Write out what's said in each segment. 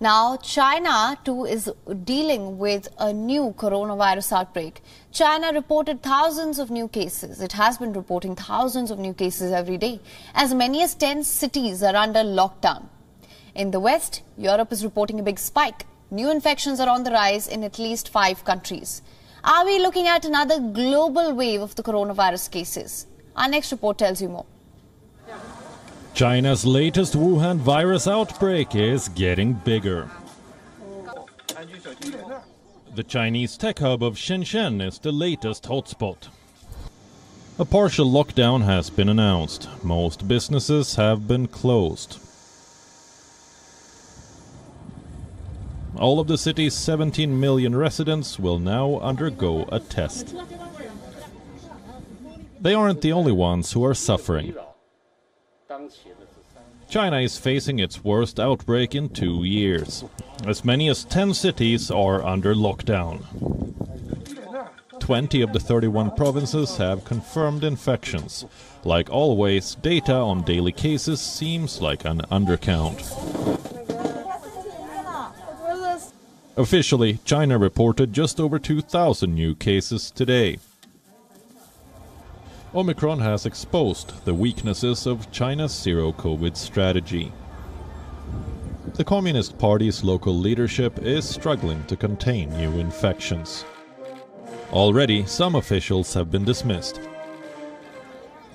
Now, China too is dealing with a new coronavirus outbreak. China reported thousands of new cases. It has been reporting thousands of new cases every day. As many as 10 cities are under lockdown. In the West, Europe is reporting a big spike. New infections are on the rise in at least 5 countries. Are we looking at another global wave of the coronavirus cases? Our next report tells you more. China's latest Wuhan virus outbreak is getting bigger. The Chinese tech hub of Shenzhen is the latest hotspot. A partial lockdown has been announced. Most businesses have been closed. All of the city's 17 million residents will now undergo a test. They aren't the only ones who are suffering. China is facing its worst outbreak in 2 years. As many as 10 cities are under lockdown. 20 of the 31 provinces have confirmed infections. Like always, data on daily cases seems like an undercount. Officially, China reported just over 2,000 new cases today. Omicron has exposed the weaknesses of China's zero-COVID strategy. The Communist Party's local leadership is struggling to contain new infections. Already, some officials have been dismissed.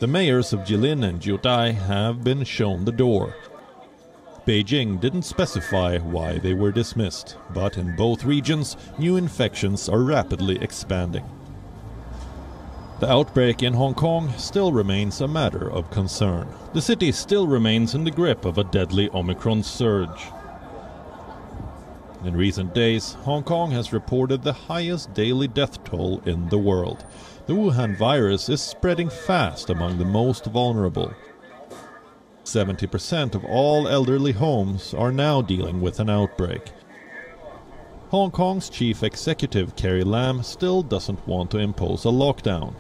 The mayors of Jilin and Jiutai have been shown the door. Beijing didn't specify why they were dismissed, but in both regions, new infections are rapidly expanding. The outbreak in Hong Kong still remains a matter of concern. The city still remains in the grip of a deadly Omicron surge. In recent days, Hong Kong has reported the highest daily death toll in the world. The Wuhan virus is spreading fast among the most vulnerable. 70% of all elderly homes are now dealing with an outbreak. Hong Kong's chief executive Carrie Lam still doesn't want to impose a lockdown.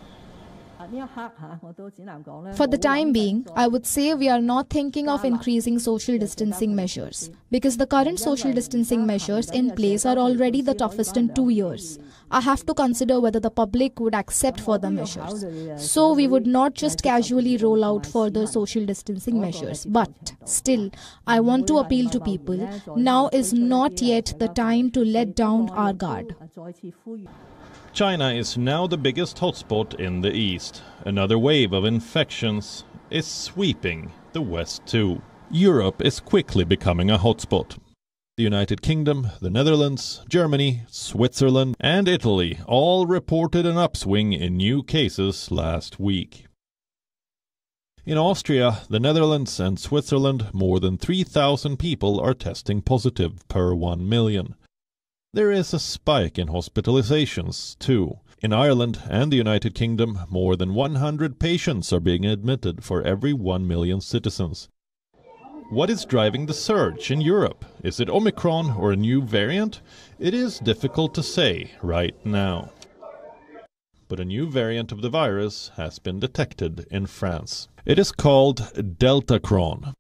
For the time being, I would say we are not thinking of increasing social distancing measures because the current social distancing measures in place are already the toughest in 2 years. I have to consider whether the public would accept further measures. So we would not just casually roll out further social distancing measures. But still, I want to appeal to people. Now is not yet the time to let down our guard. China is now the biggest hotspot in the east. Another wave of infections is sweeping the west too. Europe is quickly becoming a hotspot. The United Kingdom, the Netherlands, Germany, Switzerland and Italy all reported an upswing in new cases last week. In Austria, the Netherlands and Switzerland, more than 3,000 people are testing positive per 1 million. There is a spike in hospitalizations, too. In Ireland and the United Kingdom, more than 100 patients are being admitted for every 1 million citizens. What is driving the surge in Europe? Is it Omicron or a new variant? It is difficult to say right now. But a new variant of the virus has been detected in France. It is called Deltacron.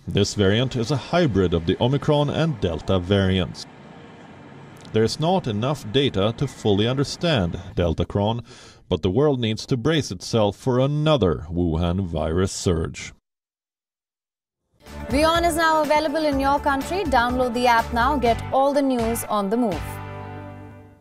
This variant is a hybrid of the Omicron and Delta variants. There is not enough data to fully understand Deltacron, but the world needs to brace itself for another Wuhan virus surge. WION is now available in your country. Download the app now. Get all the news on the move.